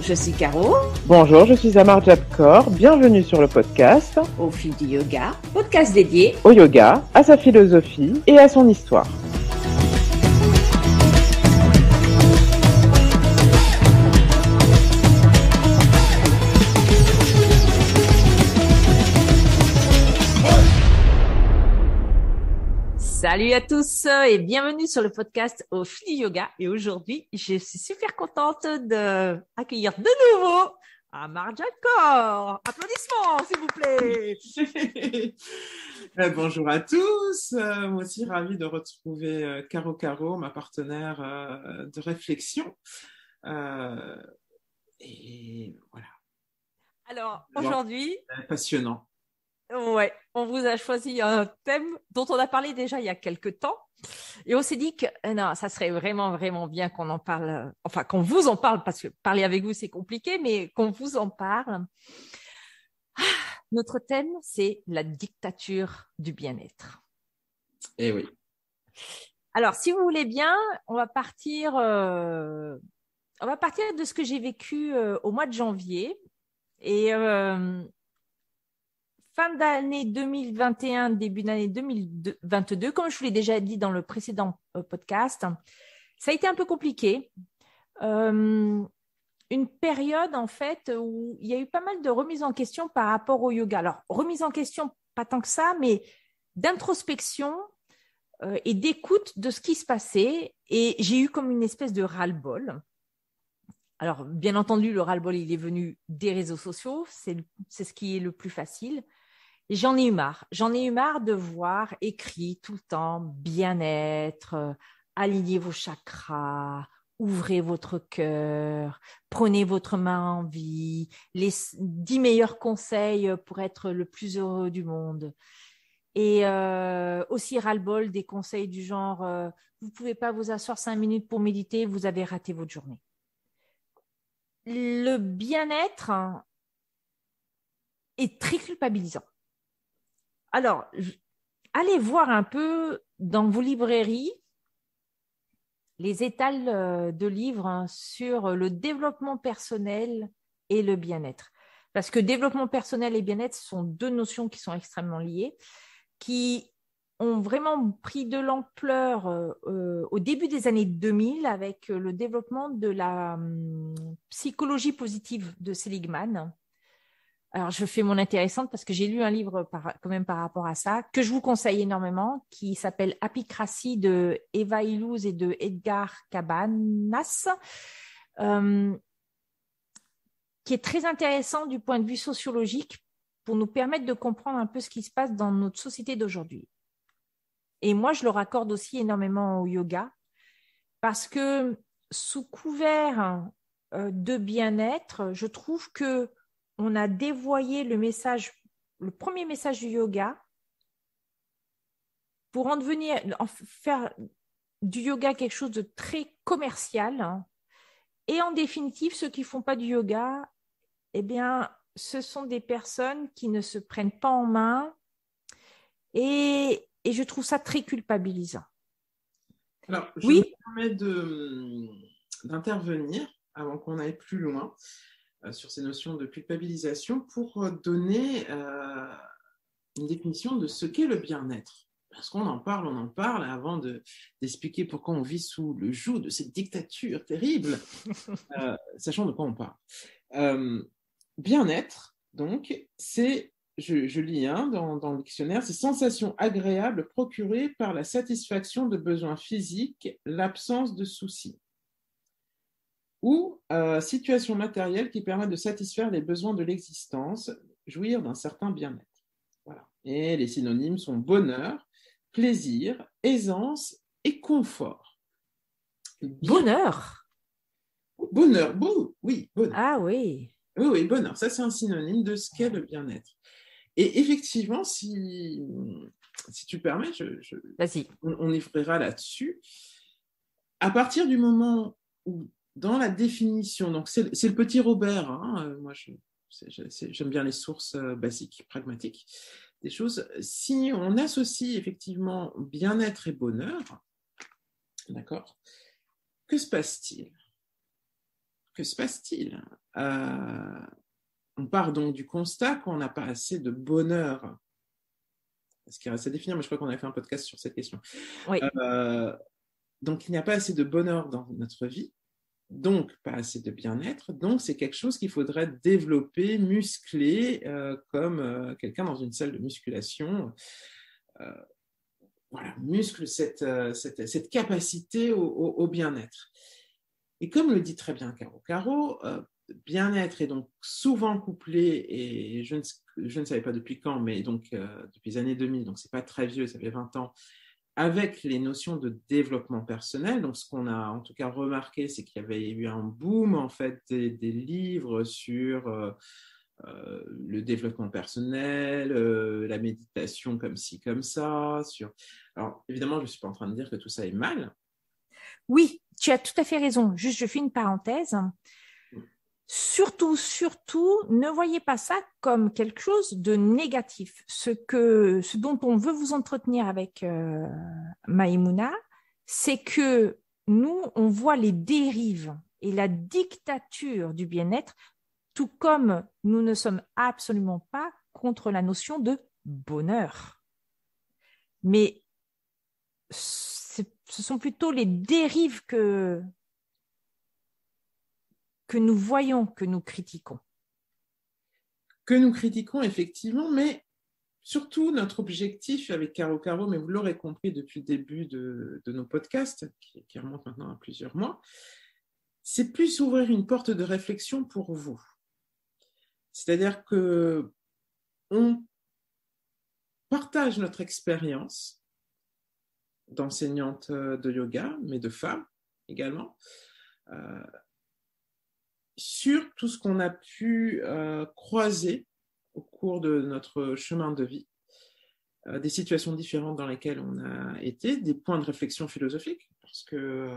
je suis Caro. Bonjour, je suis Amar Jabkor. Bienvenue sur le podcast Au fil du yoga, podcast dédié au yoga, à sa philosophie et à son histoire. Salut à tous et bienvenue sur le podcast Au fil du yoga. Et aujourd'hui, je suis super contente d'accueillir de nouveau Amar Jabkor. Applaudissements, s'il vous plaît. Bonjour à tous. Moi aussi, ravie de retrouver Caro, ma partenaire de réflexion. Et voilà. Alors, aujourd'hui, passionnant. Ouais, on vous a choisi un thème dont on a parlé déjà il y a quelques temps. Et on s'est dit que non, ça serait vraiment bien qu'on en parle, enfin qu'on vous en parle, parce que parler avec vous, c'est compliqué, mais qu'on vous en parle. Notre thème, c'est la dictature du bien-être. Eh oui. Alors, si vous voulez bien, on va partir de ce que j'ai vécu au mois de janvier. Et fin d'année 2021, début d'année 2022, comme je vous l'ai déjà dit dans le précédent podcast, ça a été un peu compliqué. Une période, en fait, où il y a eu pas mal de remises en question par rapport au yoga. Alors, remise en question, pas tant que ça, mais d'introspection et d'écoute de ce qui se passait. Et j'ai eu comme une espèce de ras-le-bol. Alors, bien entendu, le ras-le-bol, il est venu des réseaux sociaux. C'est ce qui est le plus facile. Et j'en ai eu marre. J'en ai eu marre de voir écrit tout le temps bien-être, alignez vos chakras, ouvrez votre cœur, prenez votre main en vie, les 10 meilleurs conseils pour être le plus heureux du monde. Et aussi ras-le-bol des conseils du genre vous ne pouvez pas vous asseoir 5 minutes pour méditer, vous avez raté votre journée. Le bien-être est très culpabilisant. Alors, allez voir un peu dans vos librairies les étals de livres sur le développement personnel et le bien-être. Parce que développement personnel et bien-être sont deux notions qui sont extrêmement liées, qui ont vraiment pris de l'ampleur au début des années 2000 avec le développement de la psychologie positive de Seligman. Alors, je fais mon intéressante parce que j'ai lu un livre quand même par rapport à ça, que je vous conseille énormément, qui s'appelle Apicratie de Eva Illouz et de Edgar Cabanas, qui est très intéressant du point de vue sociologique pour nous permettre de comprendre un peu ce qui se passe dans notre société d'aujourd'hui. Et moi, je le raccorde aussi énormément au yoga parce que sous couvert de bien-être, je trouve que on a dévoyé le premier message du yoga pour faire du yoga quelque chose de très commercial. Hein. Et en définitive, ceux qui ne font pas du yoga, eh bien, ce sont des personnes qui ne se prennent pas en main et je trouve ça très culpabilisant. Alors, je oui. me permets d'intervenir avant qu'on aille plus loin. Sur ces notions de culpabilisation pour donner une définition de ce qu'est le bien-être. Parce qu'on en parle avant d'expliquer pourquoi on vit sous le joug de cette dictature terrible, sachant de quoi on parle. Bien-être, donc, c'est, je lis dans le dictionnaire, c'est sensation agréable procurée par la satisfaction de besoins physiques, l'absence de soucis. Ou situation matérielle qui permet de satisfaire les besoins de l'existence, jouir d'un certain bien-être. Voilà. Et les synonymes sont bonheur, plaisir, aisance et confort. Bonheur. Bonheur, oui, bonheur. Ah oui. Oui, bonheur, ça c'est un synonyme de ce qu'est le bien-être. Et effectivement, si tu permets, Vas-y. On œuvrera là-dessus. À partir du moment où dans la définition, donc c'est le petit Robert, moi j'aime bien les sources basiques, pragmatiques des choses. Si on associe effectivement bien-être et bonheur, d'accord, que se passe-t-il ? On part donc du constat qu'on n'a pas assez de bonheur. Ce qui reste à définir, mais je crois qu'on avait fait un podcast sur cette question. Oui. Donc, il n'y a pas assez de bonheur dans notre vie, donc pas assez de bien-être. Donc, c'est quelque chose qu'il faudrait développer, muscler, comme quelqu'un dans une salle de musculation. Voilà, muscle cette capacité au bien-être. Et comme le dit très bien Caro, bien-être est donc souvent couplé, et je ne savais pas depuis quand, mais donc depuis les années 2000, donc c'est pas très vieux, ça fait 20 ans, avec les notions de développement personnel. Donc ce qu'on a en tout cas remarqué, c'est qu'il y avait eu un boom en fait des livres sur le développement personnel, la méditation comme ci, comme ça. Alors évidemment, je ne suis pas en train de dire que tout ça est mal. Oui, tu as tout à fait raison. Juste, je fais une parenthèse. Surtout, ne voyez pas ça comme quelque chose de négatif. Ce dont on veut vous entretenir avec Maïmouna, c'est que nous, on voit les dérives et la dictature du bien-être, tout comme nous ne sommes absolument pas contre la notion de bonheur. Mais ce sont plutôt les dérives que nous voyons, que nous critiquons. Que nous critiquons, effectivement, mais surtout notre objectif avec Caro, mais vous l'aurez compris depuis le début de nos podcasts, qui remontent maintenant à plusieurs mois, c'est plus ouvrir une porte de réflexion pour vous. C'est-à-dire qu'on partage notre expérience d'enseignante de yoga, mais de femme également, sur tout ce qu'on a pu croiser au cours de notre chemin de vie, des situations différentes dans lesquelles on a été, des points de réflexion philosophique, parce que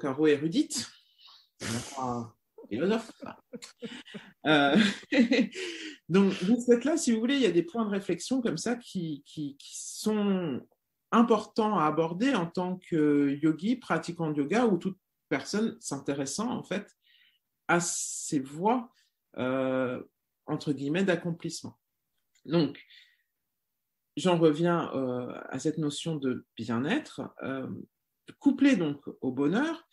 Caro est érudite, philosophe. Donc, de ce fait-là, si vous voulez, il y a des points de réflexion comme ça qui sont importants à aborder en tant que yogi, pratiquant de yoga, ou toute personne s'intéressant en fait à ces voies, entre guillemets, d'accomplissement. Donc, j'en reviens à cette notion de bien-être, couplé donc au bonheur.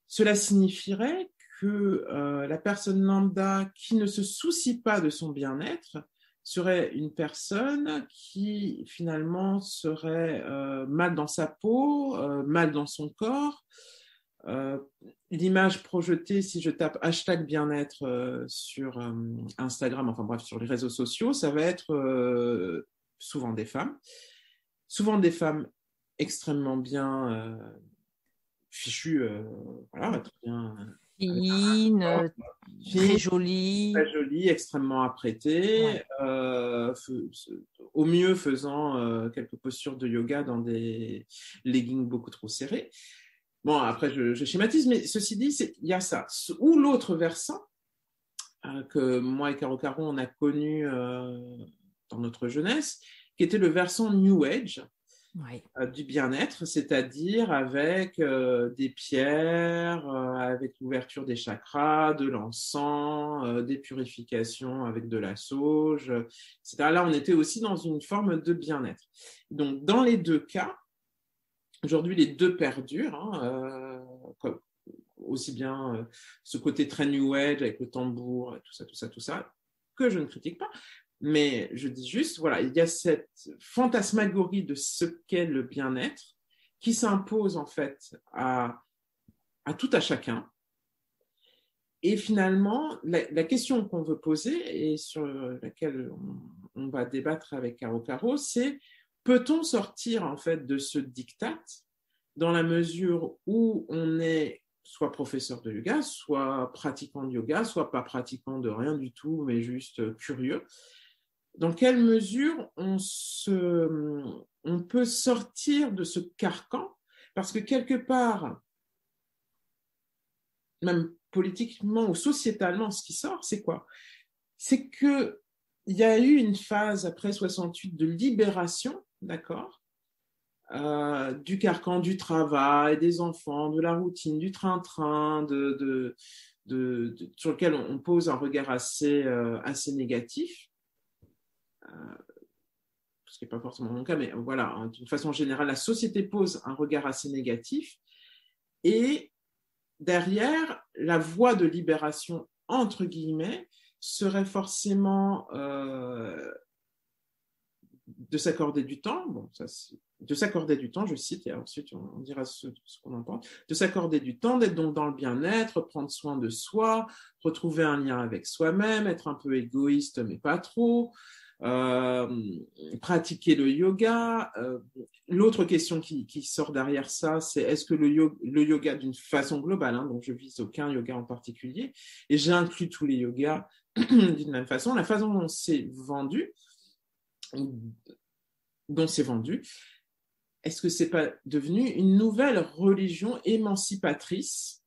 Cela signifierait que la personne lambda qui ne se soucie pas de son bien-être serait une personne qui finalement serait mal dans sa peau, mal dans son corps. L'image projetée, si je tape hashtag bien-être sur Instagram, enfin bref, sur les réseaux sociaux, ça va être souvent des femmes extrêmement bien fichues, voilà, très bien. Fine, très jolie. Très jolie, extrêmement apprêtée, ouais. Au mieux faisant quelques postures de yoga dans des leggings beaucoup trop serrés. Bon, après, je schématise, mais ceci dit, il y a ça. Ou l'autre versant, que moi et Caro, on a connu dans notre jeunesse, qui était le versant New Age, ouais. Du bien-être, c'est-à-dire avec des pierres, avec l'ouverture des chakras, de l'encens, des purifications avec de la sauge, etc. Là, on était aussi dans une forme de bien-être. Donc, dans les deux cas, aujourd'hui, les deux perdurent, aussi bien ce côté très New Age avec le tambour, tout ça, que je ne critique pas. Mais je dis juste, voilà, il y a cette fantasmagorie de ce qu'est le bien-être qui s'impose en fait à tout à chacun. Et finalement, la question qu'on veut poser et sur laquelle on va débattre avec Caro, c'est peut-on sortir en fait de ce diktat dans la mesure où on est soit professeur de yoga, soit pratiquant de yoga, soit pas pratiquant de rien du tout, mais juste curieux. Dans quelle mesure on peut sortir de ce carcan? Parce que quelque part, même politiquement ou sociétalement, ce qui sort, c'est quoi? C'est qu'il y a eu une phase après 68 de libération, d'accord, du carcan du travail, des enfants, de la routine, du train-train, de sur lequel on pose un regard assez négatif, ce qui n'est pas forcément mon cas, mais voilà, d'une façon générale, la société pose un regard assez négatif, et derrière, la voie de libération, entre guillemets, serait forcément de s'accorder du temps, de s'accorder du temps, je cite, et ensuite on dira ce qu'on en pense, de s'accorder du temps, d'être donc dans le bien-être, prendre soin de soi, retrouver un lien avec soi-même, être un peu égoïste, mais pas trop, pratiquer le yoga. L'autre question qui sort derrière ça, c'est est-ce que le yoga d'une façon globale, hein, donc je vise aucun yoga en particulier, et j'inclus tous les yogas d'une même façon, la façon dont c'est vendu, est-ce que c'est pas devenu une nouvelle religion émancipatrice,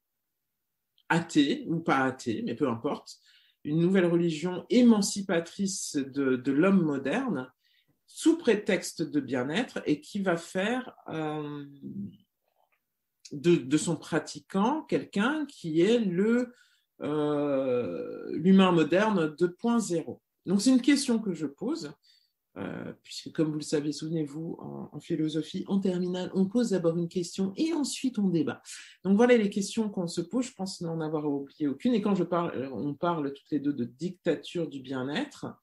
athée ou pas athée, mais peu importe, une nouvelle religion émancipatrice de l'homme moderne, sous prétexte de bien-être, et qui va faire de son pratiquant quelqu'un qui est l'humain moderne 2.0. Donc c'est une question que je pose, puisque comme vous le savez, souvenez-vous, en philosophie, en terminale, on pose d'abord une question et ensuite on débat. Donc voilà les questions qu'on se pose, je pense n'en avoir oublié aucune. Et quand on parle toutes les deux de dictature du bien-être,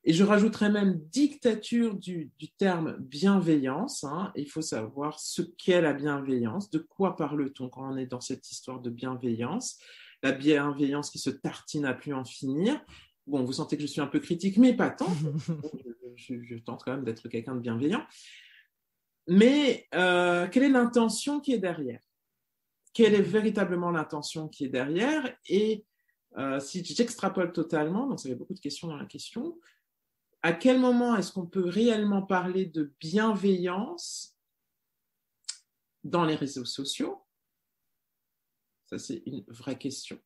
et je rajouterais même dictature du terme bienveillance, hein. Il faut savoir ce qu'est la bienveillance, de quoi parle-t-on quand on est dans cette histoire de bienveillance, la bienveillance qui se tartine à plus en finir. Bon, vous sentez que je suis un peu critique, mais pas tant. Je tente quand même d'être quelqu'un de bienveillant. Mais quelle est l'intention qui est derrière? Quelle est véritablement l'intention qui est derrière? Et si j'extrapole totalement, donc ça fait beaucoup de questions dans la question, à quel moment est-ce qu'on peut réellement parler de bienveillance dans les réseaux sociaux? Ça, c'est une vraie question.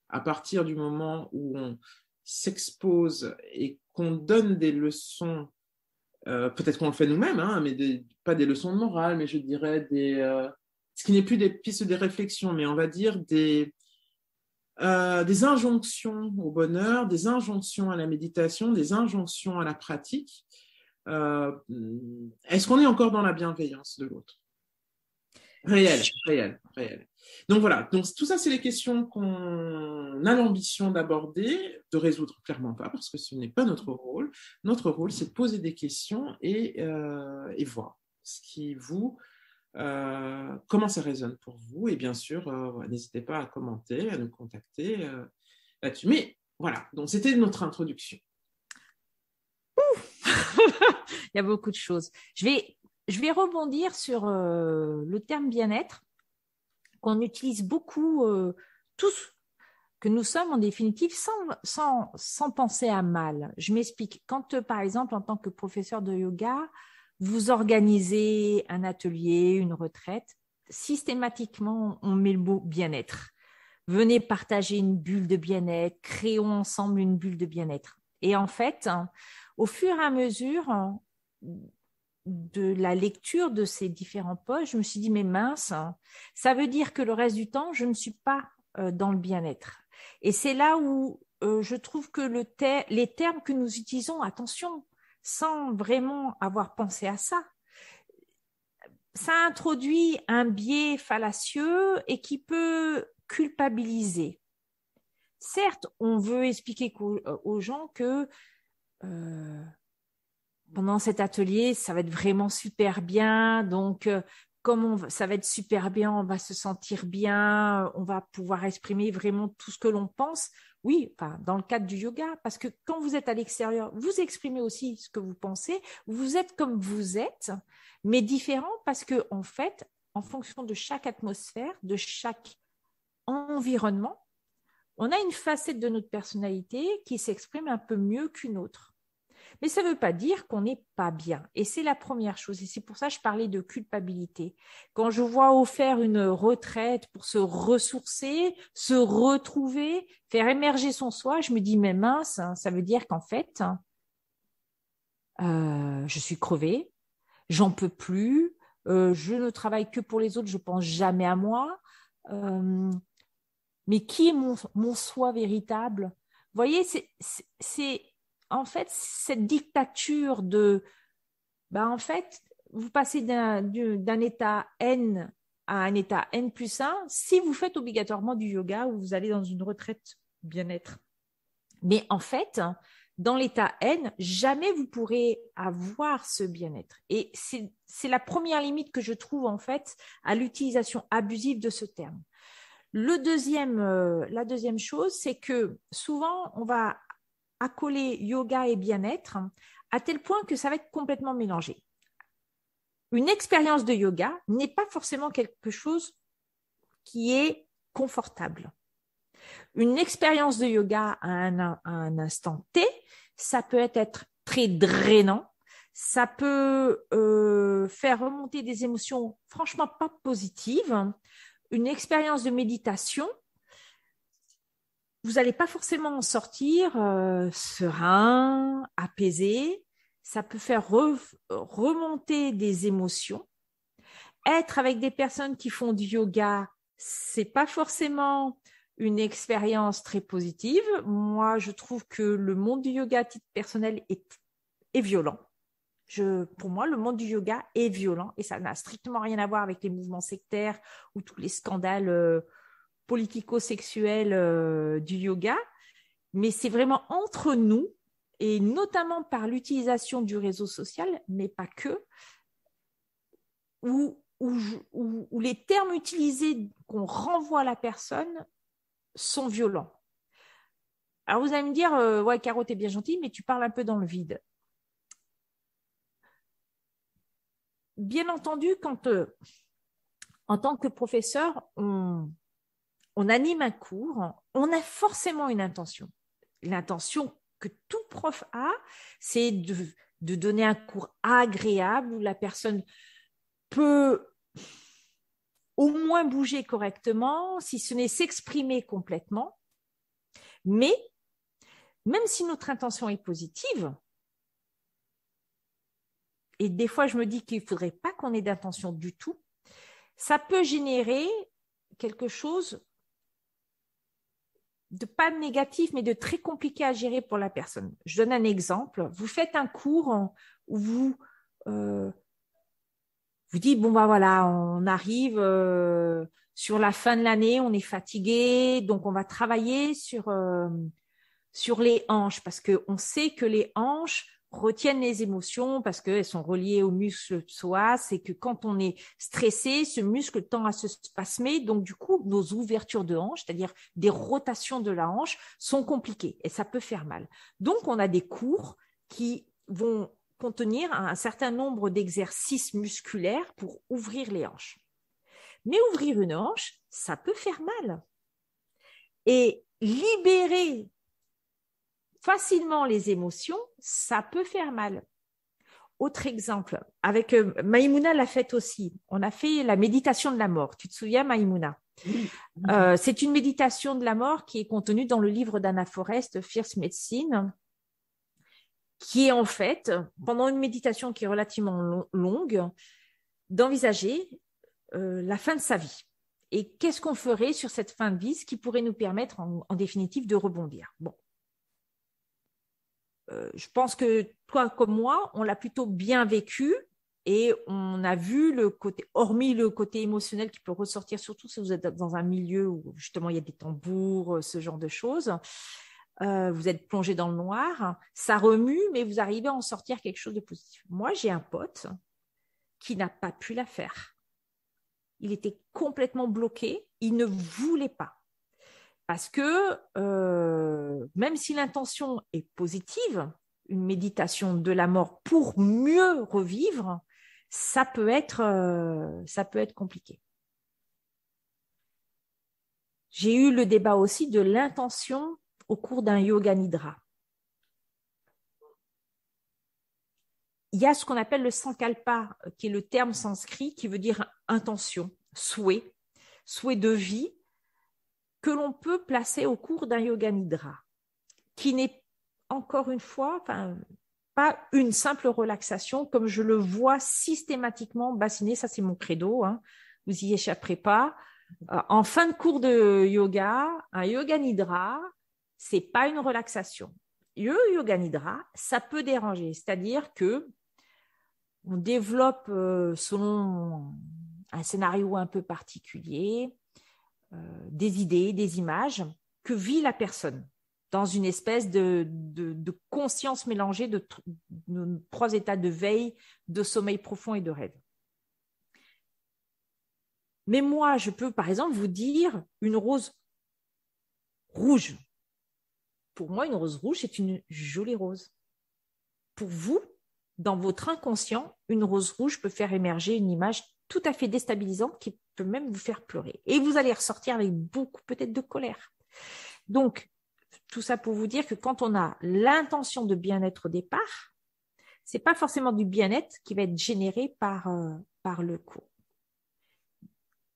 À partir du moment où on s'expose et qu'on donne des leçons, peut-être qu'on le fait nous-mêmes, hein, mais pas des leçons de morale, mais je dirais ce qui n'est plus des pistes de réflexion, mais on va dire des injonctions au bonheur, des injonctions à la méditation, des injonctions à la pratique. Est-ce qu'on est encore dans la bienveillance de l'autre? Réel. Donc voilà, donc tout ça, c'est les questions qu'on a l'ambition d'aborder, de résoudre clairement pas, parce que ce n'est pas notre rôle. Notre rôle, c'est de poser des questions et voir ce qui comment ça résonne pour vous. Et bien sûr, n'hésitez pas à commenter, à nous contacter là-dessus. Mais voilà, donc c'était notre introduction. Il y a beaucoup de choses. Je vais rebondir sur le terme bien-être qu'on utilise beaucoup tous, que nous sommes en définitive sans penser à mal. Je m'explique. Quand, par exemple, en tant que professeur de yoga, vous organisez un atelier, une retraite, systématiquement, on met le mot bien-être. Venez partager une bulle de bien-être, créons ensemble une bulle de bien-être. Et en fait, au fur et à mesure de la lecture de ces différents posts, je me suis dit, mais mince, ça veut dire que le reste du temps, je ne suis pas dans le bien-être. Et c'est là où je trouve que les termes que nous utilisons, attention, sans vraiment avoir pensé à ça, ça introduit un biais fallacieux et qui peut culpabiliser. Certes, on veut expliquer aux gens que pendant cet atelier, ça va être vraiment super bien. Donc, comme ça va être super bien, on va se sentir bien, on va pouvoir exprimer vraiment tout ce que l'on pense. Oui, enfin, dans le cadre du yoga, parce que quand vous êtes à l'extérieur, vous exprimez aussi ce que vous pensez. Vous êtes comme vous êtes, mais différent parce que, en fait, en fonction de chaque atmosphère, de chaque environnement, on a une facette de notre personnalité qui s'exprime un peu mieux qu'une autre. Mais ça ne veut pas dire qu'on n'est pas bien. Et c'est la première chose. Et c'est pour ça que je parlais de culpabilité. Quand je vois offert une retraite pour se ressourcer, se retrouver, faire émerger son soi, je me dis, mais mince, ça veut dire qu'en fait, je suis crevée, j'en peux plus, je ne travaille que pour les autres, je pense jamais à moi. Mais qui est mon soi véritable? Vous voyez, c'est en fait cette dictature de, en fait, vous passez d'un état N à un état N plus 1 si vous faites obligatoirement du yoga ou vous allez dans une retraite bien-être. Mais en fait, dans l'état N, jamais vous pourrez avoir ce bien-être. Et c'est la première limite que je trouve en fait à l'utilisation abusive de ce terme. La deuxième chose, c'est que souvent, on va accoler yoga et bien-être à tel point que ça va être complètement mélangé. Une expérience de yoga n'est pas forcément quelque chose qui est confortable. Une expérience de yoga à un instant T, ça peut être très drainant, ça peut faire remonter des émotions franchement pas positives. Une expérience de méditation, vous n'allez pas forcément en sortir serein, apaisé. Ça peut faire remonter des émotions. Être avec des personnes qui font du yoga, c'est pas forcément une expérience très positive. Moi, je trouve que le monde du yoga à titre personnel est violent. Pour moi, le monde du yoga est violent et ça n'a strictement rien à voir avec les mouvements sectaires ou tous les scandales politico-sexuels du yoga. Mais c'est vraiment entre nous et notamment par l'utilisation du réseau social, mais pas que, où les termes utilisés qu'on renvoie à la personne sont violents. Alors vous allez me dire, ouais, Caro, t'es bien gentille, mais tu parles un peu dans le vide. Bien entendu, quand en tant que professeur, on anime un cours, on a forcément une intention. L'intention que tout prof a, c'est de donner un cours agréable où la personne peut au moins bouger correctement, si ce n'est s'exprimer complètement. Mais même si notre intention est positive, et des fois je me dis qu'il ne faudrait pas qu'on ait d'intention du tout, ça peut générer quelque chose de pas négatif, mais de très compliqué à gérer pour la personne. Je donne un exemple. Vous faites un cours où vous dites, bon, bah voilà, on arrive sur la fin de l'année, on est fatigué, donc on va travailler sur les hanches, parce qu'on sait que les hanches retiennent les émotions parce qu'elles sont reliées au muscle psoas et que quand on est stressé, ce muscle tend à se spasmer. Donc, du coup, nos ouvertures de hanche, c'est-à-dire des rotations de la hanche, sont compliquées et ça peut faire mal. Donc, on a des cours qui vont contenir un certain nombre d'exercices musculaires pour ouvrir les hanches. Mais ouvrir une hanche, ça peut faire mal. Et libérer facilement les émotions, ça peut faire mal. Autre exemple, avec Maïmouna l'a fait aussi. On a fait la méditation de la mort. Tu te souviens, Maïmouna? Oui. C'est une méditation de la mort qui est contenue dans le livre d'Anna Forrest, Fierce Medicine, qui est en fait, pendant une méditation qui est relativement longue, d'envisager la fin de sa vie. Et qu'est-ce qu'on ferait sur cette fin de vie, ce qui pourrait nous permettre en définitive de rebondir. Bon. Je pense que toi comme moi, on l'a plutôt bien vécu et on a vu le côté, hormis le côté émotionnel qui peut ressortir, surtout si vous êtes dans un milieu où justement il y a des tambours, ce genre de choses. Vous êtes plongé dans le noir, ça remue, mais vous arrivez à en sortir quelque chose de positif. Moi, j'ai un pote qui n'a pas pu la faire. Il était complètement bloqué, il ne voulait pas. Parce que même si l'intention est positive, une méditation de la mort pour mieux revivre, ça peut être compliqué. J'ai eu le débat aussi de l'intention au cours d'un yoga nidra. Il y a ce qu'on appelle le sankalpa, qui est le terme sanskrit qui veut dire intention, souhait de vie, que l'on peut placer au cours d'un yoga nidra, qui n'est encore une fois, pas une simple relaxation, comme je le vois systématiquement bassiner, ça c'est mon credo, hein, vous y échapperez pas. En fin de cours de yoga, un yoga nidra, c'est pas une relaxation. Le yoga nidra, ça peut déranger, c'est-à-dire que on développe selon un scénario un peu particulier des idées, des images que vit la personne dans une espèce de conscience mélangée de 3 états de veille, de sommeil profond et de rêve. Mais moi, je peux par exemple vous dire une rose rouge. Pour moi, une rose rouge, c'est une jolie rose. Pour vous, dans votre inconscient, une rose rouge peut faire émerger une image tout à fait déstabilisante qui peut même vous faire pleurer. Et vous allez ressortir avec beaucoup peut-être de colère. Donc, tout ça pour vous dire que quand on a l'intention de bien-être au départ, c'est pas forcément du bien-être qui va être généré par le cours.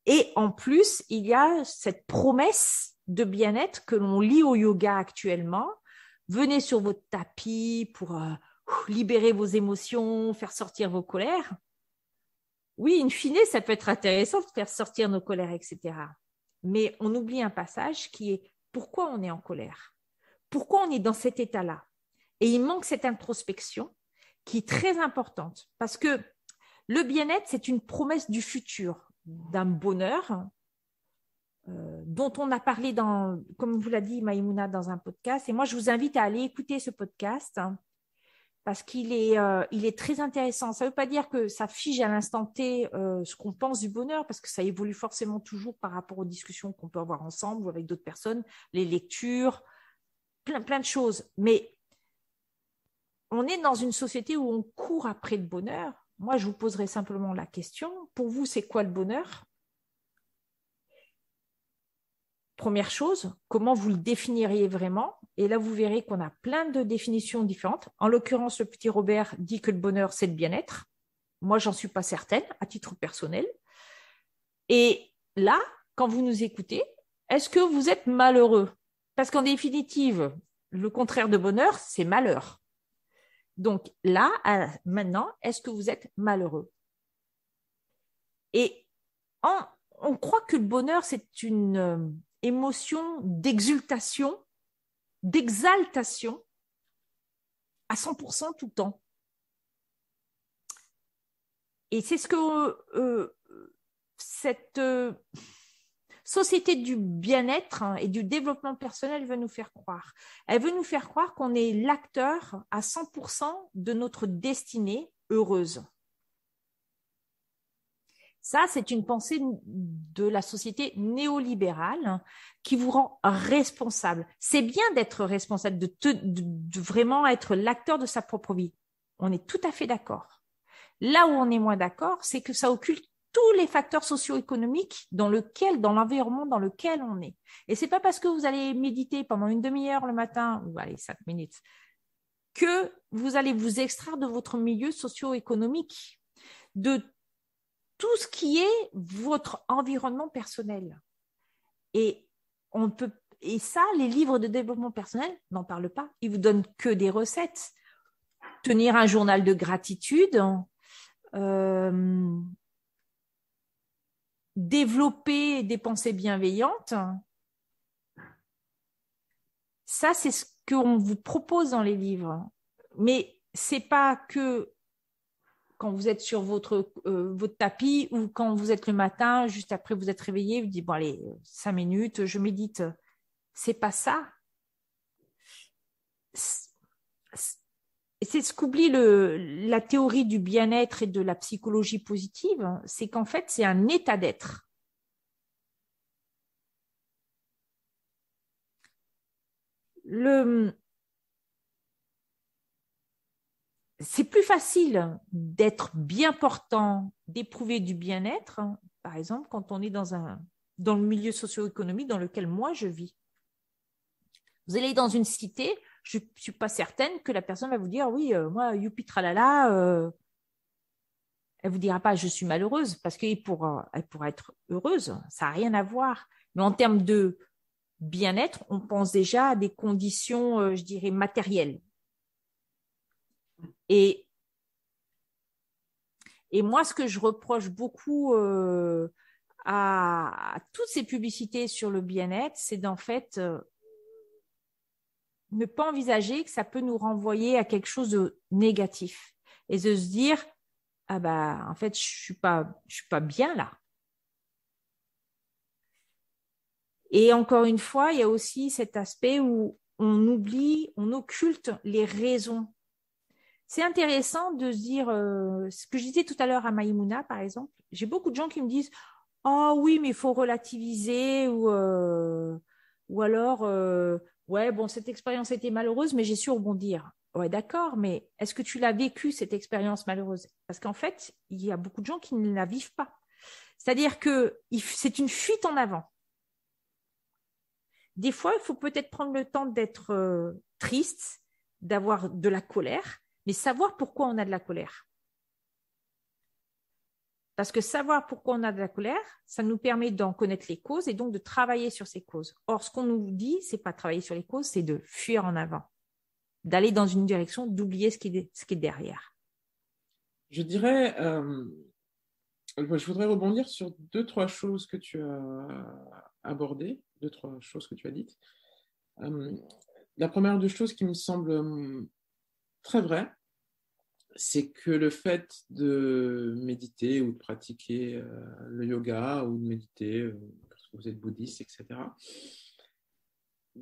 Et en plus, il y a cette promesse de bien-être que l'on lit au yoga actuellement. Venez sur votre tapis pour libérer vos émotions, faire sortir vos colères. Oui, in fine, ça peut être intéressant de faire sortir nos colères, etc. Mais on oublie un passage qui est pourquoi on est en colère? Pourquoi on est dans cet état-là? Et il manque cette introspection qui est très importante parce que le bien-être, c'est une promesse du futur, d'un bonheur dont on a parlé comme vous l'a dit Maïmouna dans un podcast. Et moi, je vous invite à aller écouter ce podcast parce qu'il est très intéressant. Ça ne veut pas dire que ça fige à l'instant T ce qu'on pense du bonheur, parce que ça évolue forcément toujours par rapport aux discussions qu'on peut avoir ensemble ou avec d'autres personnes, les lectures, plein de choses. Mais on est dans une société où on court après le bonheur. Moi, je vous poserai simplement la question. Pour vous, c'est quoi le bonheur? Première chose, comment vous le définiriez vraiment? Et là, vous verrez qu'on a plein de définitions différentes. En l'occurrence, le petit Robert dit que le bonheur, c'est le bien-être. Moi, j'en suis pas certaine, à titre personnel. Et là, quand vous nous écoutez, est-ce que vous êtes malheureux? Parce qu'en définitive, le contraire de bonheur, c'est malheur. Donc là, maintenant, est-ce que vous êtes malheureux? Et on croit que le bonheur, c'est une émotion d'exultation, d'exaltation à 100% tout le temps. Et c'est ce que cette société du bien-être et du développement personnel veut nous faire croire. Elle veut nous faire croire qu'on est l'acteur à 100% de notre destinée heureuse. Ça, c'est une pensée de la société néolibérale qui vous rend responsable. C'est bien d'être responsable, de vraiment être l'acteur de sa propre vie. On est tout à fait d'accord. Là où on est moins d'accord, c'est que ça occulte tous les facteurs socio-économiques dans l'environnement dans lequel on est. Et c'est pas parce que vous allez méditer pendant une demi-heure le matin, ou allez, 5 minutes, que vous allez vous extraire de votre milieu socio-économique, de tout ce qui est votre environnement personnel. Et ça, les livres de développement personnel n'en parlent pas. Ils vous donnent que des recettes. Tenir un journal de gratitude, développer des pensées bienveillantes. Ça, c'est ce qu'on vous propose dans les livres. Mais c'est pas que quand vous êtes sur votre tapis ou quand vous êtes le matin, juste après vous êtes réveillé, vous dites, bon allez, 5 minutes, je médite. C'est pas ça. C'est ce qu'oublie la théorie du bien-être et de la psychologie positive, c'est qu'en fait, c'est un état d'être. C'est plus facile d'être bien portant, d'éprouver du bien-être, par exemple, quand on est dans le milieu socio-économique dans lequel moi je vis. Vous allez dans une cité, je ne suis pas certaine que la personne va vous dire oui, moi, youpi tralala, elle ne vous dira pas je suis malheureuse, parce qu'elle pourra être heureuse, ça n'a rien à voir. Mais en termes de bien-être, on pense déjà à des conditions, je dirais, matérielles. Et moi, ce que je reproche beaucoup à à toutes ces publicités sur le bien-être, c'est d'en fait ne pas envisager que ça peut nous renvoyer à quelque chose de négatif et de se dire, ah bah, en fait, je suis pas bien là. Et encore une fois, il y a aussi cet aspect où on oublie, on occulte les raisons. C'est intéressant de se dire, ce que je disais tout à l'heure à Maïmouna, par exemple, j'ai beaucoup de gens qui me disent, oh oui, mais il faut relativiser ou alors, ouais, bon, cette expérience était malheureuse, mais j'ai su rebondir. Ouais, d'accord, mais est-ce que tu l'as vécu, cette expérience malheureuse? Parce qu'en fait, il y a beaucoup de gens qui ne la vivent pas. C'est-à-dire que c'est une fuite en avant. Des fois, il faut peut-être prendre le temps d'être triste, d'avoir de la colère, mais savoir pourquoi on a de la colère. Parce que savoir pourquoi on a de la colère, ça nous permet d'en connaître les causes et donc de travailler sur ces causes. Or, ce qu'on nous dit, c'est pas travailler sur les causes, c'est de fuir en avant, d'aller dans une direction, d'oublier ce qui est derrière. Je dirais, je voudrais rebondir sur 2-3 choses que tu as abordées, 2-3 choses que tu as dites. La première des choses qui me semble très vraie, c'est que le fait de méditer ou de pratiquer le yoga ou de méditer parce que vous êtes bouddhiste, etc.,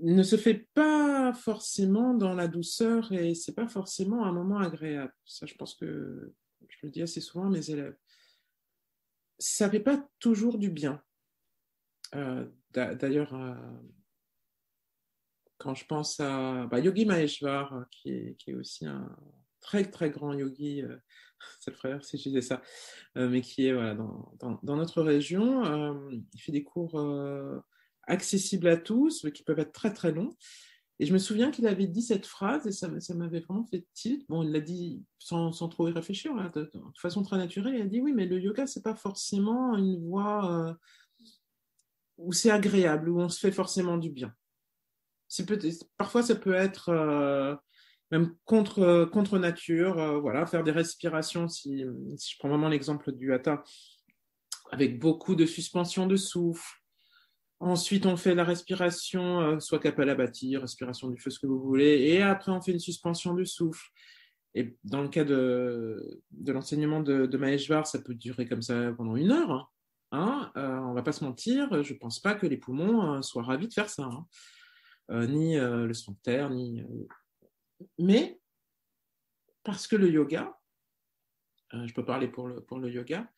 ne se fait pas forcément dans la douceur et c'est pas forcément un moment agréable. Ça, je pense que je le dis assez souvent à mes élèves. Ça ne fait pas toujours du bien. D'ailleurs, quand je pense à Yogi Maheshwar, qui est aussi un très, très grand yogi, c'est le frère si je disais ça, mais qui est voilà, dans notre région. Il fait des cours accessibles à tous, mais qui peuvent être très, très longs. Et je me souviens qu'il avait dit cette phrase et ça m'avait vraiment fait tilt. Bon, il l'a dit sans trop y réfléchir, là, de façon très naturelle. Il a dit oui, mais le yoga, c'est pas forcément une voie où c'est agréable, où on se fait forcément du bien. Parfois, ça peut être même contre nature. Voilà, faire des respirations. Si je prends vraiment l'exemple du hatha, avec beaucoup de suspension de souffle. Ensuite, on fait la respiration, soit Kapalabhati, respiration du feu, ce que vous voulez. Et après, on fait une suspension de souffle. Et dans le cas de l'enseignement de Maheshwar, ça peut durer comme ça pendant 1 heure. Hein. On ne va pas se mentir, je ne pense pas que les poumons soient ravis de faire ça. Hein. Ni le sphincter, mais parce que le yoga, je peux parler pour le yoga,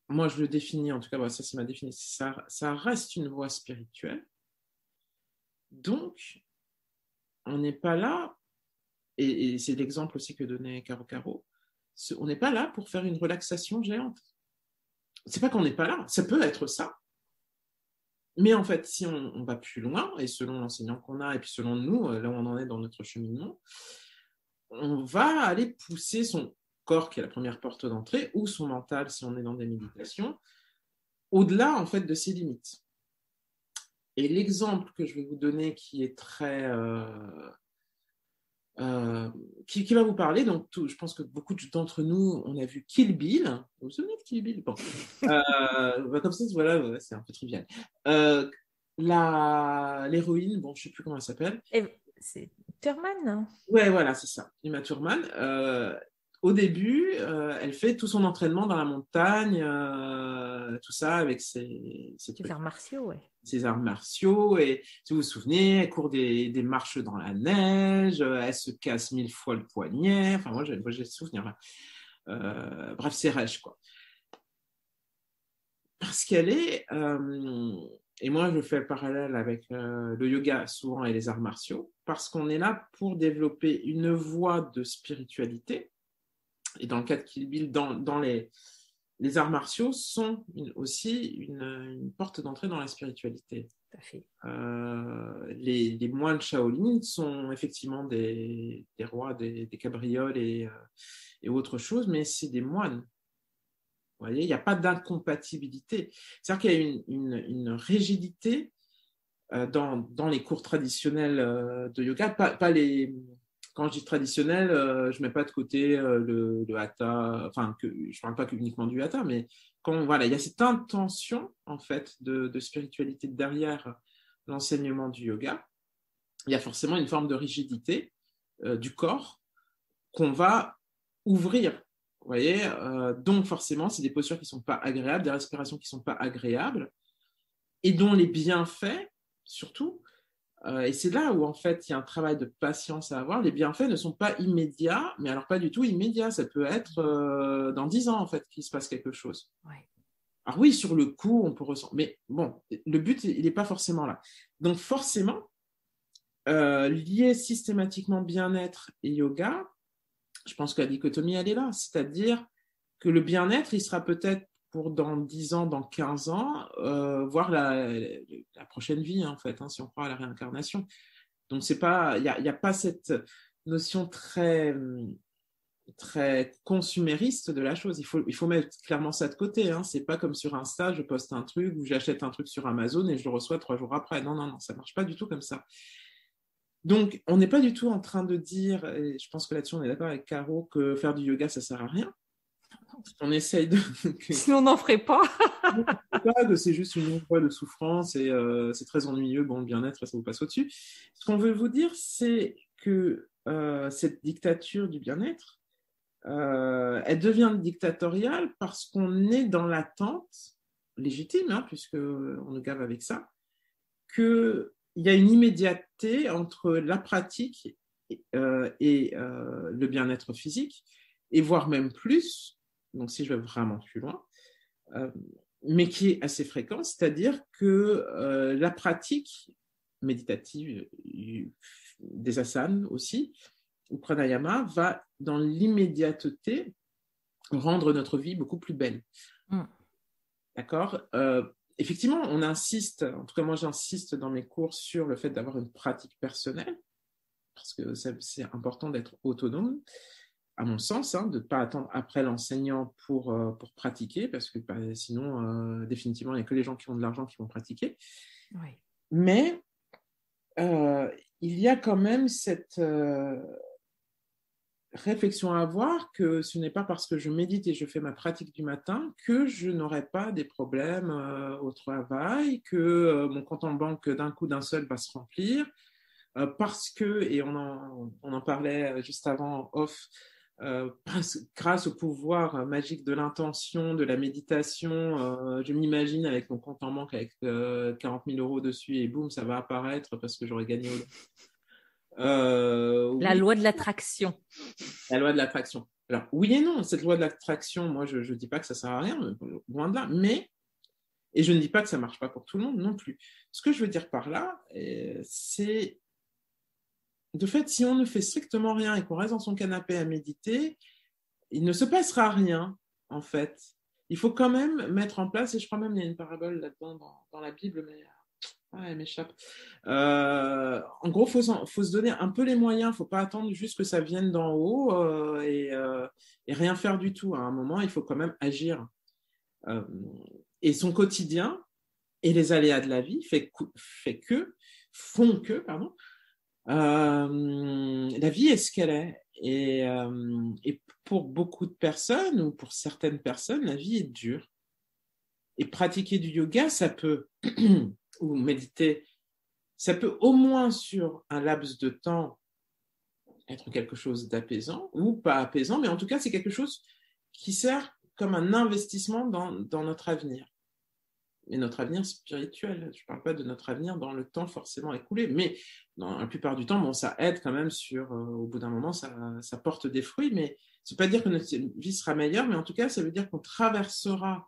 moi je le définis, en tout cas, ça c'est ma définition, ça reste une voie spirituelle. Donc, on n'est pas là, et c'est l'exemple aussi que donnait Caro Caro, on n'est pas là pour faire une relaxation géante. C'est pas qu'on n'est pas là, ça peut être ça. Mais en fait, si on va plus loin, et selon l'enseignant qu'on a, et puis selon nous, là où on en est dans notre cheminement, on va aller pousser son corps, qui est la première porte d'entrée, ou son mental, si on est dans des méditations, au-delà, en fait, de ses limites. Et l'exemple que je vais vous donner, qui est très... qui va vous parler, donc je pense que beaucoup d'entre nous, on a vu Kill Bill. Vous vous souvenez de Kill Bill? Bon. Comme ça, voilà, c'est un peu trivial. L'héroïne, bon, je ne sais plus comment elle s'appelle. C'est Thurman. Ouais, voilà, c'est ça, Uma Thurman. Au début, elle fait tout son entraînement dans la montagne, tout ça avec ses arts martiaux, ouais. Ses arts martiaux, et si vous vous souvenez, elle court des marches dans la neige, elle se casse 1000 fois le poignet, enfin moi j'ai le souvenir. Bref, c'est rêche, quoi. Parce qu'elle est, et moi je fais le parallèle avec le yoga souvent et les arts martiaux, parce qu'on est là pour développer une voie de spiritualité, et dans le cas de Kill Bill, dans les arts martiaux sont aussi une porte d'entrée dans la spiritualité. Tout à fait. Les moines Shaolin sont effectivement des rois, des cabrioles et autre chose, mais c'est des moines. Vous voyez, il n'y a pas d'incompatibilité. C'est-à-dire qu'il y a une rigidité dans les cours traditionnels de yoga, pas les... quand je dis traditionnel, je ne mets pas de côté le hatha, enfin, je ne parle pas uniquement du hatha, mais quand voilà, il y a cette intention en fait de spiritualité derrière l'enseignement du yoga, il y a forcément une forme de rigidité du corps qu'on va ouvrir. Vous voyez, donc forcément, c'est des postures qui ne sont pas agréables, des respirations qui ne sont pas agréables, et dont les bienfaits, surtout, et c'est là où en fait il y a un travail de patience à avoir. Les bienfaits ne sont pas immédiats, mais alors pas du tout immédiats. Ça peut être dans 10 ans en fait qu'il se passe quelque chose. Ouais. Alors oui, sur le coup, on peut ressentir, mais bon, le but il n'est pas forcément là. Donc forcément, lier systématiquement bien-être et yoga, je pense que la dichotomie elle est là, c'est-à-dire que le bien-être il sera peut-être pour dans 10 ans, dans 15 ans, voire la prochaine vie, en fait, si on croit à la réincarnation. Donc, il n'y a pas cette notion très, très consumériste de la chose. Il faut mettre clairement ça de côté. Ce n'est pas comme sur Insta, je poste un truc ou j'achète un truc sur Amazon et je le reçois 3 jours après. Non, ça ne marche pas du tout comme ça. Donc, on n'est pas du tout en train de dire, et je pense que là-dessus on est d'accord avec Caro, que faire du yoga, ça ne sert à rien. On essaye de... Sinon, on n'en ferait pas. que c'est juste une voie de souffrance et c'est très ennuyeux. Bon, le bien-être, ça vous passe au-dessus. Ce qu'on veut vous dire, c'est que cette dictature du bien-être, elle devient dictatoriale parce qu'on est dans l'attente légitime, puisqu'on nous gave avec ça, qu'il y a une immédiateté entre la pratique et le bien-être physique, et voire même plus. Donc, si je vais vraiment plus loin, mais qui est assez fréquent, c'est-à-dire que la pratique méditative des asanas aussi, ou pranayama, va dans l'immédiateté rendre notre vie beaucoup plus belle. D'accord. Effectivement, on insiste, en tout cas moi j'insiste dans mes cours sur le fait d'avoir une pratique personnelle, parce que c'est important d'être autonome, à mon sens, de ne pas attendre après l'enseignant pour pratiquer, parce que sinon, définitivement, il n'y a que les gens qui ont de l'argent qui vont pratiquer. Oui. Mais il y a quand même cette réflexion à avoir que ce n'est pas parce que je médite et je fais ma pratique du matin que je n'aurai pas des problèmes au travail, que mon compte en banque d'un coup d'un seul va se remplir, parce que, et on en parlait juste avant off, grâce au pouvoir magique de l'intention, de la méditation, je m'imagine avec mon compte en banque avec 40 000 euros dessus et boum, ça va apparaître parce que j'aurais gagné La loi de l'attraction. La loi de l'attraction. Alors, oui et non, cette loi de l'attraction, moi, je ne dis pas que ça ne sert à rien, loin de là, et je ne dis pas que ça ne marche pas pour tout le monde non plus. Ce que je veux dire par là, c'est de fait, si on ne fait strictement rien et qu'on reste dans son canapé à méditer, il ne se passera rien, en fait. Il faut quand même mettre en place, et je crois même qu'il y a une parabole là-dedans dans la Bible, mais elle m'échappe. En gros, il faut se donner un peu les moyens, il ne faut pas attendre juste que ça vienne d'en haut et rien faire du tout. À un moment, il faut quand même agir. Et son quotidien et les aléas de la vie font que, la vie est ce qu'elle est. Et pour beaucoup de personnes, ou pour certaines personnes, la vie est dure. Et pratiquer du yoga, ça peut, ou méditer, ça peut au moins sur un laps de temps être quelque chose d'apaisant, ou pas apaisant, mais en tout cas, c'est quelque chose qui sert comme un investissement dans notre avenir. Et notre avenir spirituel. Je ne parle pas de notre avenir dans le temps forcément écoulé, mais dans la plupart du temps, ça aide quand même au bout d'un moment, ça porte des fruits, mais ça ne veut pas dire que notre vie sera meilleure, mais en tout cas, ça veut dire qu'on traversera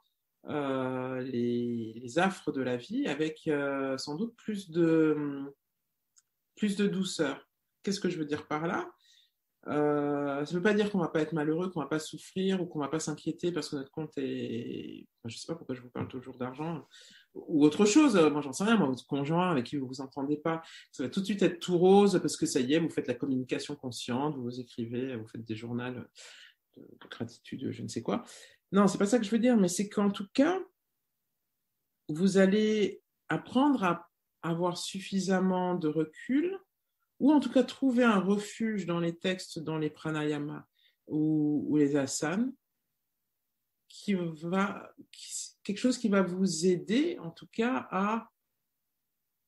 les affres de la vie avec sans doute plus de douceur. Qu'est-ce que je veux dire par là ? Ça ne veut pas dire qu'on ne va pas être malheureux, qu'on ne va pas souffrir ou qu'on ne va pas s'inquiéter parce que notre compte est... je ne sais pas pourquoi je vous parle toujours d'argent ou autre chose. Moi, j'en sais rien. Moi, votre conjoint avec qui vous ne vous entendez pas, ça va tout de suite être tout rose parce que ça y est, vous faites la communication consciente, vous écrivez, vous faites des journaux de gratitude, je ne sais quoi. Non, ce n'est pas ça que je veux dire, mais c'est qu'en tout cas, vous allez apprendre à avoir suffisamment de recul ou en tout cas trouver un refuge dans les textes, dans les pranayama ou les asanas, quelque chose qui va vous aider en tout cas à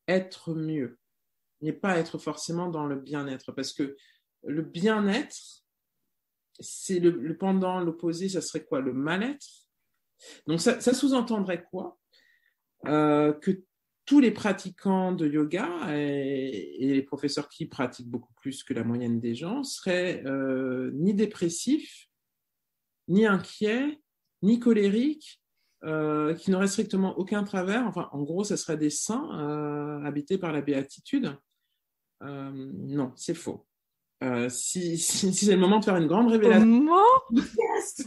être mieux, et pas être forcément dans le bien-être, parce que le bien-être, c'est le pendant, l'opposé, ça serait quoi? Le mal-être. Donc ça sous-entendrait quoi? Que tous les pratiquants de yoga et les professeurs qui pratiquent beaucoup plus que la moyenne des gens seraient ni dépressifs, ni inquiets, ni colériques, qui n'auraient strictement aucun travers. Enfin, en gros, ça serait des saints habités par la béatitude. Non, c'est faux. Si c'est le moment de faire une grande révélation. Comment? Yes.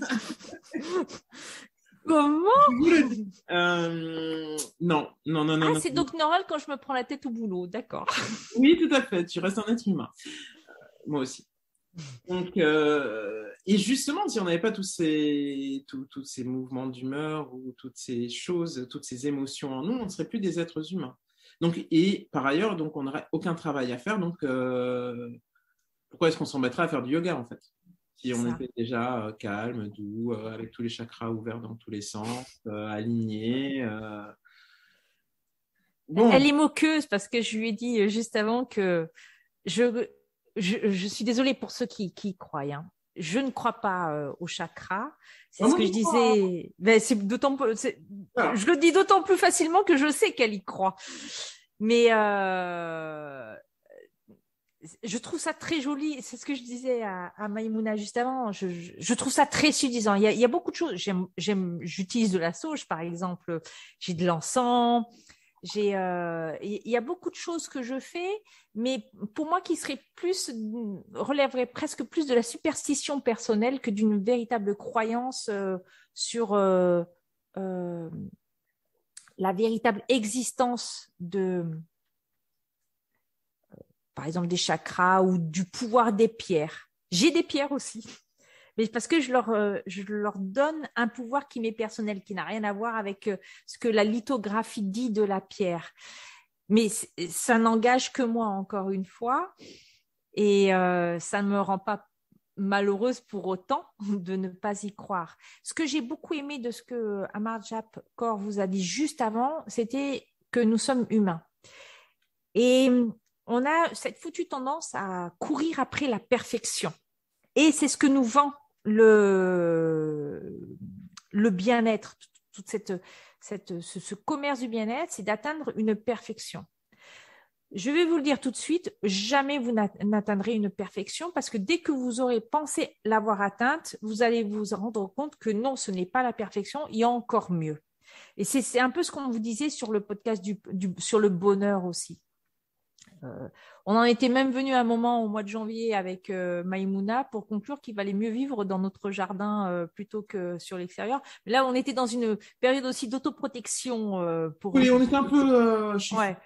Comment? Non. Ah, c'est donc normal quand je me prends la tête au boulot, d'accord. Oui, tout à fait. Tu restes un être humain. Moi aussi. Donc, et justement, si on n'avait pas tous ces mouvements d'humeur ou toutes ces choses, toutes ces émotions en nous, on ne serait plus des êtres humains. Donc, et par ailleurs, donc, on n'aurait aucun travail à faire. Donc, pourquoi est-ce qu'on s'embêterait à faire du yoga, en fait? Si on était déjà calme, doux, avec tous les chakras ouverts dans tous les sens, alignés. Bon. Elle est moqueuse parce que je lui ai dit juste avant que je suis désolée pour ceux qui y croient. Hein. Je ne crois pas aux chakras. C'est ce que je disais. Ben, je le dis d'autant plus facilement que je sais qu'elle y croit. Mais je trouve ça très joli. C'est ce que je disais à Maïmouna juste avant. Je trouve ça très suffisant. Il y a beaucoup de choses. J'utilise de la sauge, par exemple. J'ai de l'encens. Il y a beaucoup de choses que je fais, mais pour moi qui relèverait presque plus de la superstition personnelle que d'une véritable croyance sur la véritable existence par exemple, des chakras ou du pouvoir des pierres. J'ai des pierres aussi, mais parce que je leur donne un pouvoir qui m'est personnel, qui n'a rien à voir avec ce que la lithographie dit de la pierre. Mais ça n'engage que moi, encore une fois, et ça ne me rend pas malheureuse pour autant de ne pas y croire. Ce que j'ai beaucoup aimé de ce que Amarjap Kaur vous a dit juste avant, c'était que nous sommes humains. Et on a cette foutue tendance à courir après la perfection. Et c'est ce que nous vend le bien-être, toute ce commerce du bien-être, c'est d'atteindre une perfection. Je vais vous le dire tout de suite, jamais vous n'atteindrez une perfection parce que dès que vous aurez pensé l'avoir atteinte, vous allez vous rendre compte que non, ce n'est pas la perfection, il y a encore mieux. Et c'est un peu ce qu'on vous disait sur le podcast sur le bonheur aussi. On en était même venu à un moment au mois de janvier avec Maïmouna pour conclure qu'il valait mieux vivre dans notre jardin plutôt que sur l'extérieur. Mais là, on était dans une période aussi d'autoprotection. Oui, on était un peu chiffon. Ouais,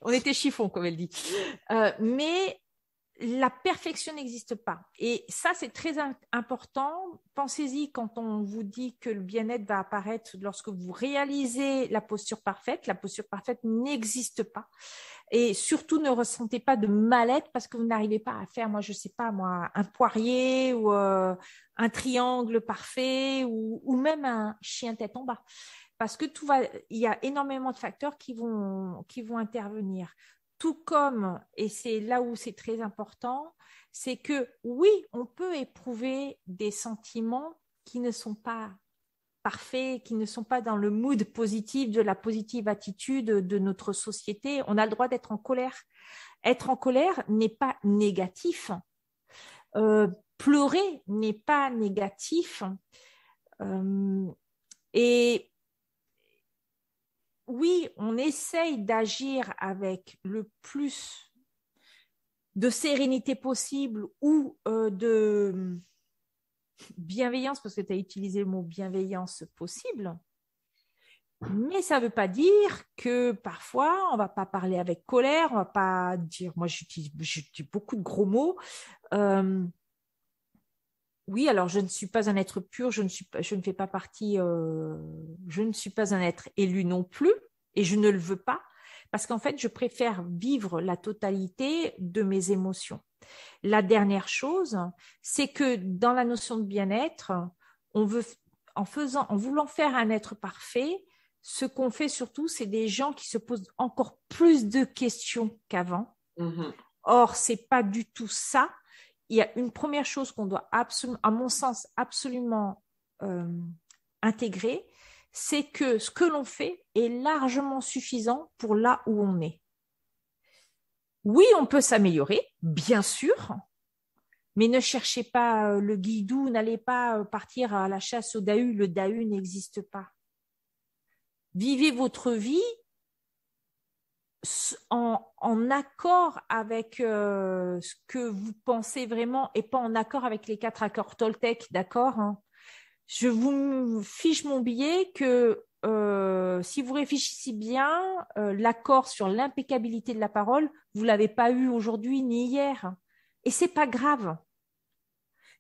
on était chiffon, comme elle dit. Mais la perfection n'existe pas. Et ça, c'est très important. Pensez-y quand on vous dit que le bien-être va apparaître lorsque vous réalisez la posture parfaite. La posture parfaite n'existe pas. Et surtout, ne ressentez pas de mal-être parce que vous n'arrivez pas à faire, moi, je sais pas, moi, un poirier ou un triangle parfait ou même un chien tête en bas. Parce que il y a énormément de facteurs qui vont intervenir. Tout comme, et c'est là où c'est très important, c'est que oui, on peut éprouver des sentiments qui ne sont pas parfaits, qui ne sont pas dans le mood positif, de la positive attitude de notre société. On a le droit d'être en colère. Être en colère n'est pas négatif. Pleurer n'est pas négatif. Et oui, on essaye d'agir avec le plus de sérénité possible ou de bienveillance, parce que tu as utilisé le mot bienveillance possible, mais ça ne veut pas dire que parfois, on ne va pas parler avec colère, on ne va pas dire, moi j'utilise beaucoup de gros mots. Oui, alors je ne suis pas un être pur, je ne fais pas partie, je ne suis pas un être élu non plus, et je ne le veux pas. parce qu'en fait, je préfère vivre la totalité de mes émotions. La dernière chose, c'est que dans la notion de bien-être, on veut, en voulant faire un être parfait, ce qu'on fait surtout, c'est des gens qui se posent encore plus de questions qu'avant. Mhm. Or, c'est pas du tout ça. Il y a une première chose qu'on doit absolument, à mon sens, absolument intégrer, c'est que ce que l'on fait est largement suffisant pour là où on est. Oui, on peut s'améliorer, bien sûr, mais ne cherchez pas le guidou, n'allez pas partir à la chasse au Dahu, le Dahu n'existe pas. Vivez votre vie en accord avec ce que vous pensez vraiment et pas en accord avec les 4 accords Toltec, d'accord, hein. Je vous fiche mon billet que si vous réfléchissez bien, l'accord sur l'impeccabilité de la parole, vous l'avez pas eu aujourd'hui ni hier. Et c'est pas grave.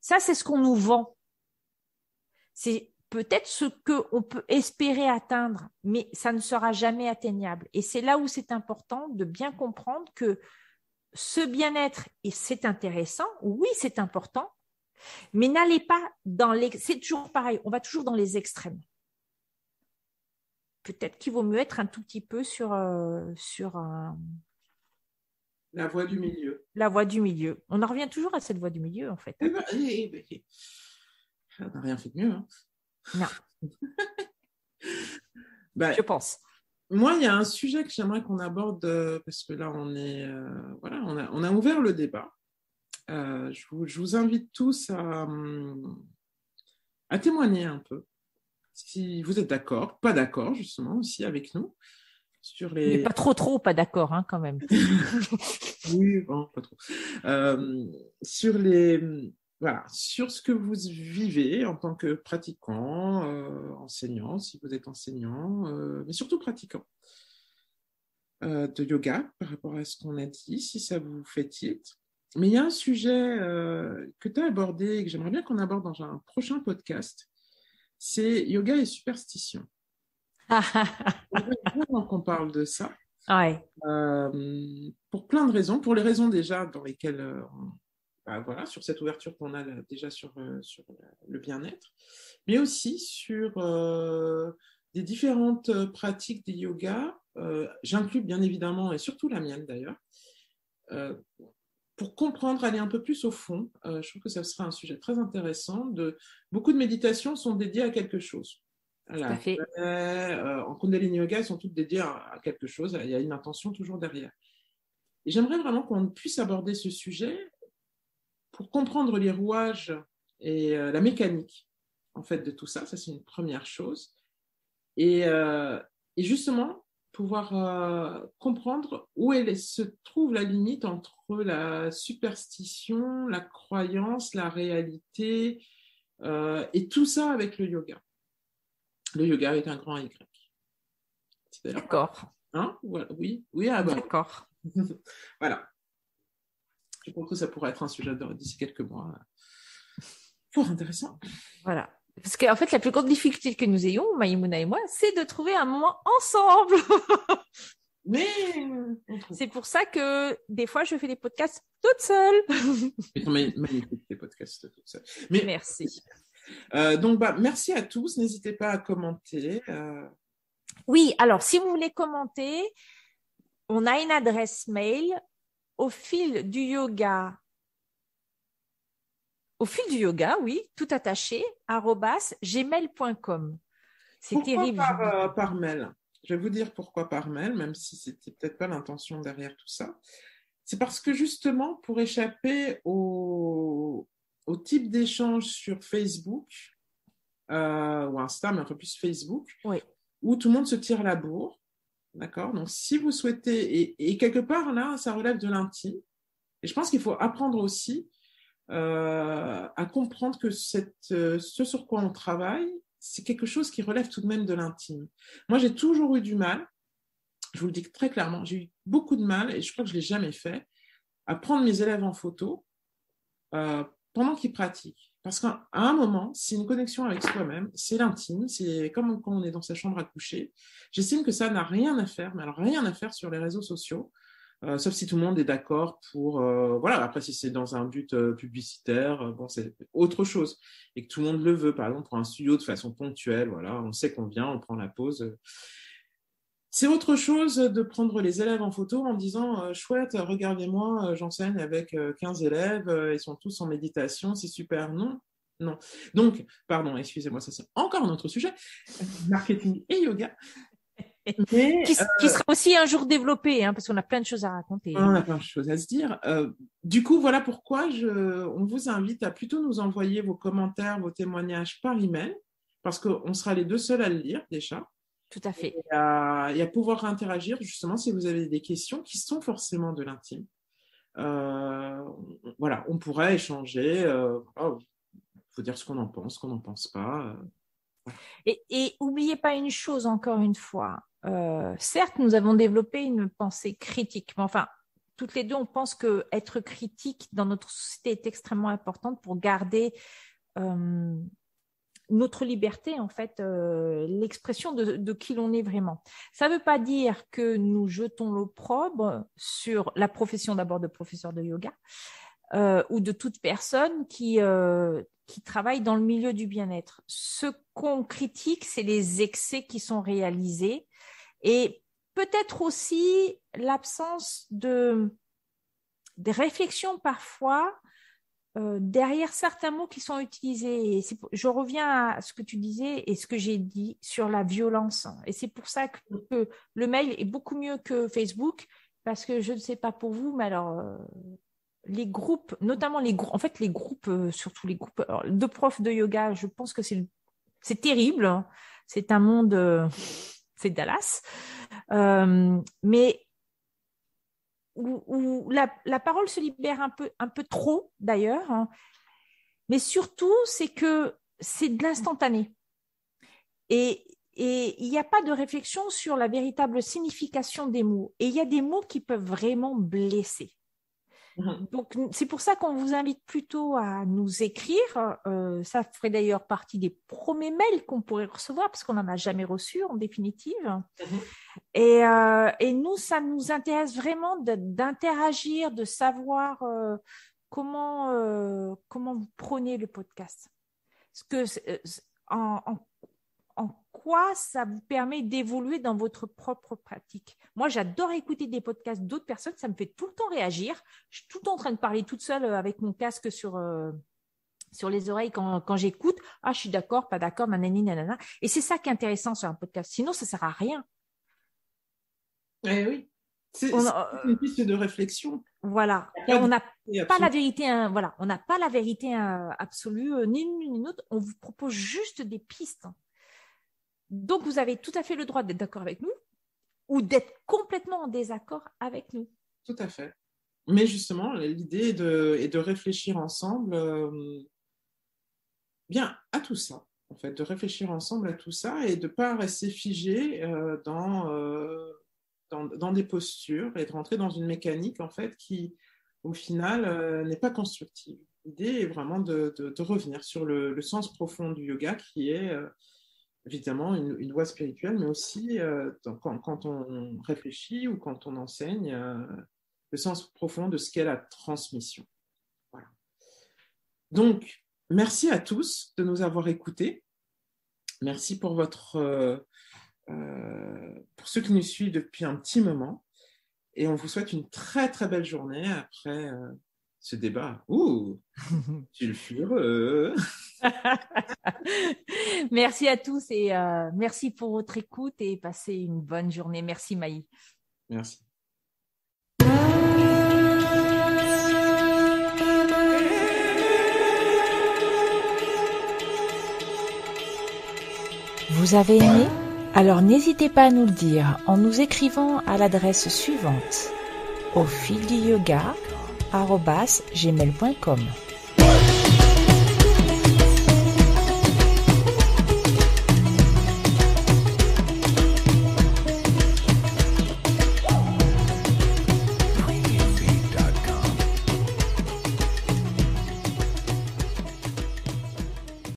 Ça, c'est ce qu'on nous vend. C'est peut-être ce qu'on peut espérer atteindre, mais ça ne sera jamais atteignable. Et c'est là où c'est important de bien comprendre que ce bien-être, et c'est intéressant, oui, c'est important, mais n'allez pas dans les... C'est toujours pareil, on va toujours dans les extrêmes. Peut-être qu'il vaut mieux être un tout petit peu sur La voie du milieu. la voie du milieu. On en revient toujours à cette voie du milieu, en fait. On n'a rien fait de mieux. Hein. Non. Je pense. Moi, il y a un sujet que j'aimerais qu'on aborde parce que là, voilà, on a ouvert le débat. Je vous invite tous à témoigner un peu, si vous êtes d'accord, pas d'accord justement aussi avec nous sur les. Mais pas trop, pas d'accord, hein, quand même. Oui, bon, pas trop. Voilà, sur ce que vous vivez en tant que pratiquant, enseignant, si vous êtes enseignant, mais surtout pratiquant de yoga par rapport à ce qu'on a dit, si ça vous fait tilt. Mais il y a un sujet que tu as abordé et que j'aimerais bien qu'on aborde dans un prochain podcast, c'est yoga et superstition. Vraiment qu'on parle de ça. Ouais. Pour plein de raisons, pour les raisons déjà dans lesquelles voilà, sur cette ouverture qu'on a déjà sur le bien-être, mais aussi sur des différentes pratiques des yogas. J'inclus bien évidemment, et surtout la mienne d'ailleurs, pour comprendre, aller un peu plus au fond. Je trouve que ça sera un sujet très intéressant. Beaucoup de méditations sont dédiées à quelque chose. Tout à fait. En Kundalini Yoga, elles sont toutes dédiées à quelque chose. Il y a une intention toujours derrière. Et j'aimerais vraiment qu'on puisse aborder ce sujet pour comprendre les rouages et la mécanique en fait de tout ça. Ça, c'est une première chose. Et justement, pouvoir comprendre où se trouve la limite entre la superstition, la croyance, la réalité, et tout ça avec le yoga. Le yoga avec un grand Y. D'accord. Hein? Voilà. Oui, ah bah. D'accord. Voilà. Je pense que ça pourrait être un sujet d'ici quelques mois. Fort intéressant. Voilà. Parce qu'en fait, la plus grande difficulté que nous ayons, Maïmouna et moi, c'est de trouver un moment ensemble. Mais c'est pour ça que des fois, je fais des podcasts toute seule. Ils sont magnifiques, les podcasts toute seule. Mais, merci. Donc, merci à tous. N'hésitez pas à commenter. Oui, alors, si vous voulez commenter, on a une adresse mail au fil du yoga. Au fil du yoga, oui, tout attaché, @gmail.com. C'est pourquoi terrible. Par mail. Je vais vous dire pourquoi par mail, même si c'était peut-être pas l'intention derrière tout ça. C'est parce que justement, pour échapper au type d'échange sur Facebook ou Insta, mais un peu plus Facebook, oui, où tout le monde se tire la bourre. D'accord? Donc, si vous souhaitez, et quelque part, là, ça relève de l'intime. Et je pense qu'il faut apprendre aussi à comprendre que ce sur quoi on travaille, c'est quelque chose qui relève tout de même de l'intime. Moi, j'ai toujours eu du mal, je vous le dis très clairement, j'ai eu beaucoup de mal, et je crois que je ne l'ai jamais fait, à prendre mes élèves en photo pendant qu'ils pratiquent. Parce qu'à un moment, c'est une connexion avec soi-même, c'est l'intime, c'est comme quand on est dans sa chambre à coucher. J'estime que ça n'a rien à faire, mais alors rien à faire sur les réseaux sociaux, sauf si tout le monde est d'accord pour... voilà, après, si c'est dans un but publicitaire, bon, c'est autre chose. Et que tout le monde le veut, par exemple, pour un studio de façon ponctuelle, voilà, on sait qu'on vient, on prend la pause. C'est autre chose de prendre les élèves en photo en disant chouette, regardez-moi, j'enseigne avec 15 élèves, ils sont tous en méditation, c'est super. Non, non. Donc, pardon, excusez-moi, ça c'est encore un autre sujet, marketing et yoga. Mais, qui sera aussi un jour développé, hein, parce qu'on a plein de choses à raconter. On a plein de choses à se dire. Du coup, voilà pourquoi on vous invite à plutôt nous envoyer vos commentaires, vos témoignages par email, parce qu'on sera les deux seuls à le lire déjà. Tout à fait. Et à pouvoir interagir, justement, si vous avez des questions qui sont forcément de l'intime. Voilà, on pourrait échanger. Faut dire ce qu'on en pense, ce qu'on n'en pense pas. Et n'oubliez pas une chose, encore une fois. Certes, nous avons développé une pensée critique, mais enfin, toutes les deux, on pense qu'être critique dans notre société est extrêmement importante pour garder notre liberté, en fait, l'expression de qui l'on est vraiment. Ça ne veut pas dire que nous jetons l'opprobre sur la profession d'abord de professeur de yoga ou de toute personne qui travaille dans le milieu du bien-être. Ce qu'on critique, c'est les excès qui sont réalisés et peut-être aussi l'absence des réflexions parfois derrière certains mots qui sont utilisés. Et je reviens à ce que tu disais et ce que j'ai dit sur la violence. Et c'est pour ça que le mail est beaucoup mieux que Facebook, parce que je ne sais pas pour vous, mais alors les groupes, notamment les groupes, en fait les groupes, surtout les groupes de profs de yoga, je pense que c'est terrible. C'est un monde, c'est Dallas. Mais où la parole se libère un peu trop d'ailleurs, hein. Mais surtout c'est que c'est de l'instantané et il n'y a pas de réflexion sur la véritable signification des mots et il y a des mots qui peuvent vraiment blesser. Donc, c'est pour ça qu'on vous invite plutôt à nous écrire. Ça ferait d'ailleurs partie des premiers mails qu'on pourrait recevoir parce qu'on n'en a jamais reçu en définitive. Et nous, ça nous intéresse vraiment d'interagir, de savoir comment vous prenez le podcast. En quoi ça vous permet d'évoluer dans votre propre pratique. Moi, j'adore écouter des podcasts d'autres personnes, ça me fait tout le temps réagir. Je suis tout le temps en train de parler toute seule avec mon casque sur les oreilles quand j'écoute. Ah, je suis d'accord, pas d'accord, nanani, nanana. Et c'est ça qui est intéressant sur un podcast. Sinon, ça ne sert à rien. Eh oui, c'est une piste de réflexion. Voilà. Et on n'a pas la vérité, voilà. On n'a pas la vérité absolue, ni l'une ni l'autre. On vous propose juste des pistes. Donc, vous avez tout à fait le droit d'être d'accord avec nous ou d'être complètement en désaccord avec nous. Tout à fait. Mais justement, l'idée est de réfléchir ensemble bien à tout ça, en fait, de réfléchir ensemble à tout ça et de ne pas rester figé dans des postures et de rentrer dans une mécanique, en fait, qui, au final, n'est pas constructive. L'idée est vraiment de revenir sur le sens profond du yoga qui est... évidemment une voie spirituelle, mais aussi quand on réfléchit ou quand on enseigne, le sens profond de ce qu'est la transmission. Voilà. Donc, merci à tous de nous avoir écoutés. Merci pour pour ceux qui nous suivent depuis un petit moment. Et on vous souhaite une très, très belle journée après ce débat. Ouh, sulfureux. Merci à tous et merci pour votre écoute et passez une bonne journée. Merci Maï. Merci. Vous avez aimé? Alors n'hésitez pas à nous le dire en nous écrivant à l'adresse suivante: aufilduyoga@gmail.com.